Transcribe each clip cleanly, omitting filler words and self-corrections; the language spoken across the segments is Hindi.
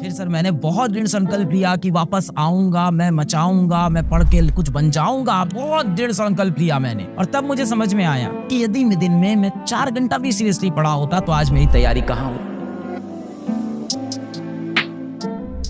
फिर सर मैंने बहुत दृढ़ संकल्प लिया कि वापस आऊंगा, मैं मचाऊंगा, मैं पढ़ के कुछ बन जाऊंगा। बहुत दृढ़ संकल्प लिया मैंने। और तब मुझे समझ में आया कि यदि दिन में मैं 4 घंटा भी सीरियसली पढ़ा होता तो आज मेरी तैयारी कहाँ होती।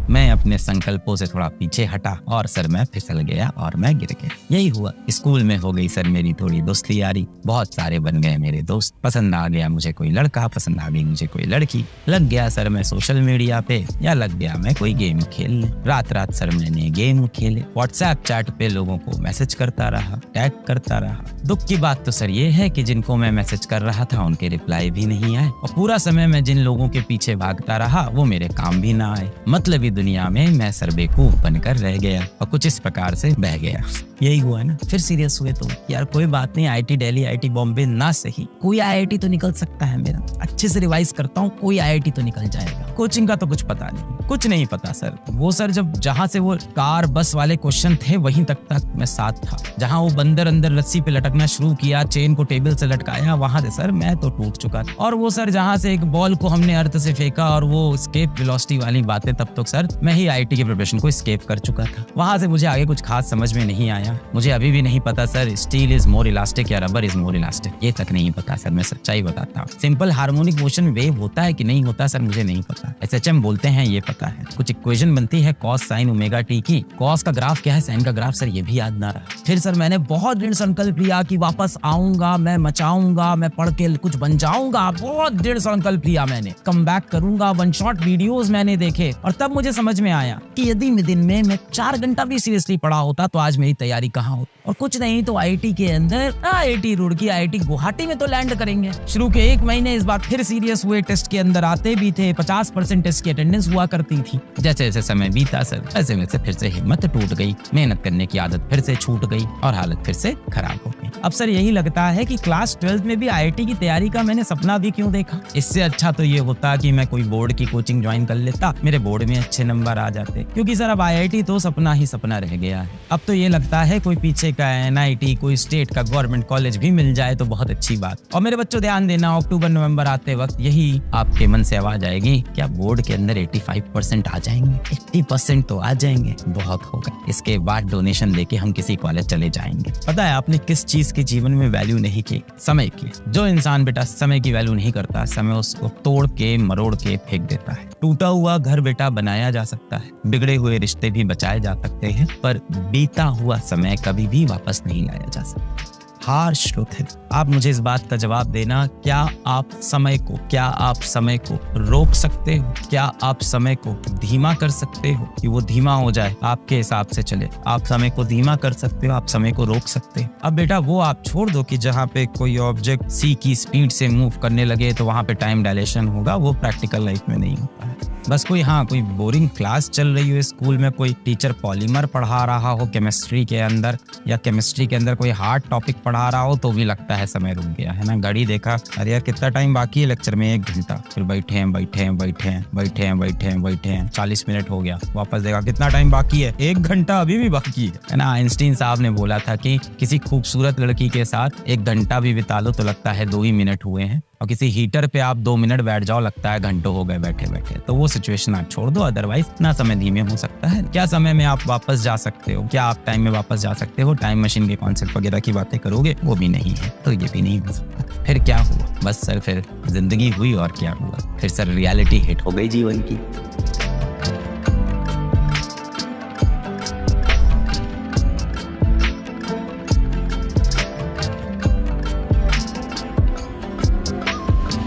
मैं अपने संकल्पों से थोड़ा पीछे हटा और सर मैं फिसल गया और मैं गिर गया। यही हुआ। स्कूल में हो गई सर मेरी थोड़ी दोस्ती यारी, बहुत सारे बन गए मेरे दोस्त। पसंद आ गया मुझे कोई लड़का, पसंद आ गई मुझे कोई लड़की। लग गया सर मैं सोशल मीडिया पे, या लग गया मैं कोई गेम खेलने। रात रात सर मैंने गेम खेले, व्हाट्सएप चैट पे लोगों को मैसेज करता रहा, टैग करता रहा। दुख की बात तो सर ये है कि जिनको मैं मैसेज कर रहा था उनके रिप्लाई भी नहीं आए, और पूरा समय मैं जिन लोगों के पीछे भागता रहा वो मेरे काम भी ना आए। मतलब दुनिया में मैं सर बेवकूफ बनकर रह गया और कुछ इस प्रकार से बह गया। यही हुआ ना। फिर सीरियस हुए तो यार कोई बात नहीं, आईआईटी दिल्ली, आईआईटी बॉम्बे ना सही, कोई आईआईटी तो निकल सकता है मेरा। अच्छे से रिवाइज करता हूँ, कोई आईआईटी तो निकल जाएगा। कोचिंग का तो कुछ पता नहीं, कुछ नहीं पता सर। वो सर जब जहाँ से वो कार बस वाले क्वेश्चन थे वहीं तक मैं साथ था। जहाँ वो बंदर अंदर रस्सी पे लटकना शुरू किया, चेन को टेबल से लटकाया, वहां से सर मैं तो टूट चुका था। और वो सर जहाँ से एक बॉल को हमने अर्थ से फेंका और वो स्केप वेलोसिटी वाली बातें, तब तक सर मैं ही आईआईटी के प्रिपरेशन को स्केप कर चुका था। वहां से मुझे आगे कुछ खास समझ में नहीं आया। मुझे अभी भी नहीं पता sir steel is more elastic या रबर इज मोर इलास्टिक, ये तक नहीं पता सर। मैं सच्चाई बताता हूँ। सिंपल हार्मोनिक मोशन वेव होता है कि नहीं होता सर मुझे नहीं पता। एसएचएम बोलते हैं ये पता है। कुछ इक्वेशन बनती है कॉस साइन ओमेगा टी की, कॉस का ग्राफ क्या है, साइन का ग्राफ सर ये भी याद ना रहा। फिर सर मैंने बहुत दृढ़ संकल्प लिया कि वापस आऊंगा, मैं मचाऊंगा, मैं पढ़ के कुछ बन जाऊंगा। बहुत दृढ़ संकल्प लिया मैंने, कम बैक करूंगा। वन शॉट वीडियोस मैंने देखे और तब मुझे समझ में आया कि यदि दिन में मैं 4 घंटा भी सीरियसली पढ़ा होता तो आज मेरी तैयारी कहाँ होती। और कुछ नहीं तो आईआईटी के अंदर, आईआईटी रुड़की, आईआईटी गुवाहाटी में तो लैंड करेंगे। शुरू के 1 महीने इस बार फिर सीरियस हुए, टेस्ट के अंदर आते भी थे, 50% टेस्ट की अटेंडेंस हुआ करती थी। जैसे जैसे समय बीता सर वैसे वैसे फिर से हिम्मत टूट गई, मेहनत करने की आदत फिर से छूट गई और हालत फिर से खराब हो गई। अब सर यही लगता है कि क्लास 12 में भी आईआईटी की तैयारी का मैंने सपना भी क्यों देखा। इससे अच्छा तो ये होता कि मैं कोई बोर्ड की कोचिंग ज्वाइन कर लेता, मेरे बोर्ड में अच्छे नंबर आ जाते। क्योंकि सर अब आईआईटी तो सपना ही सपना रह गया है। अब तो ये लगता है कोई पीछे का एनआईटी, कोई स्टेट का गवर्नमेंट कॉलेज भी मिल जाए तो बहुत अच्छी बात। और मेरे बच्चों ध्यान देना, अक्टूबर नवंबर आते वक्त यही आपके मन से आवाज आएगी, क्या बोर्ड के अंदर 85% आ जाएंगे? 80% तो आ जाएंगे, बहुत होगा। इसके बाद डोनेशन लेके हम किसी कॉलेज चले जाएंगे। पता है आपने किस चीज की जीवन में वैल्यू नहीं की? समय की। जो इंसान बेटा समय की वैल्यू नहीं करता, समय उसको तोड़ के मरोड़ के फेंक देता है। टूटा हुआ घर बेटा बनाया जा सकता है, बिगड़े हुए रिश्ते भी बचाए जा सकते हैं, पर बीता हुआ समय कभी भी वापस नहीं लाया जा सकता। हार्श ट्रुथ है। आप मुझे इस बात का जवाब देना, क्या आप समय को रोक सकते हो? क्या आप समय को धीमा कर सकते हो कि वो धीमा हो जाए, आपके हिसाब से चले? आप समय को धीमा कर सकते हो, आप समय को रोक सकते हो। अब बेटा वो आप छोड़ दो कि जहाँ पे कोई ऑब्जेक्ट सी की स्पीड से मूव करने लगे तो वहां पे टाइम डायलेशन होगा, वो प्रैक्टिकल लाइफ में नहीं होता है। बस कोई बोरिंग क्लास चल रही हो स्कूल में, कोई टीचर पॉलीमर पढ़ा रहा हो केमिस्ट्री के अंदर, या केमिस्ट्री के अंदर कोई हार्ड टॉपिक पढ़ा रहा हो, तो भी लगता है समय रुक गया है ना। घड़ी देखा, अरे यार कितना टाइम बाकी है लेक्चर में, 1 घंटा। फिर बैठे हैं 40 मिनट हो गया। वापस देखा कितना टाइम बाकी है, 1 घंटा अभी भी बाकी है ना। आइंस्टीन साहब ने बोला था कि किसी खूबसूरत लड़की के साथ 1 घंटा भी बिता लो तो लगता है 2 ही मिनट हुए हैं, और किसी हीटर पे आप 2 मिनट बैठ जाओ लगता है घंटों हो गए बैठे बैठे। तो वो सिचुएशन आप छोड़ दो, अदरवाइज ना समय धीमे हो सकता है। क्या समय में आप वापस जा सकते हो? क्या आप टाइम में वापस जा सकते हो? टाइम मशीन के कॉन्सेप्ट वगैरह की बातें करोगे, वो भी नहीं है, तो ये भी नहीं हो सकता। फिर क्या हुआ? बस सर फिर जिंदगी हुई और क्या हुआ, फिर सर रियलिटी हिट हो गई जीवन की।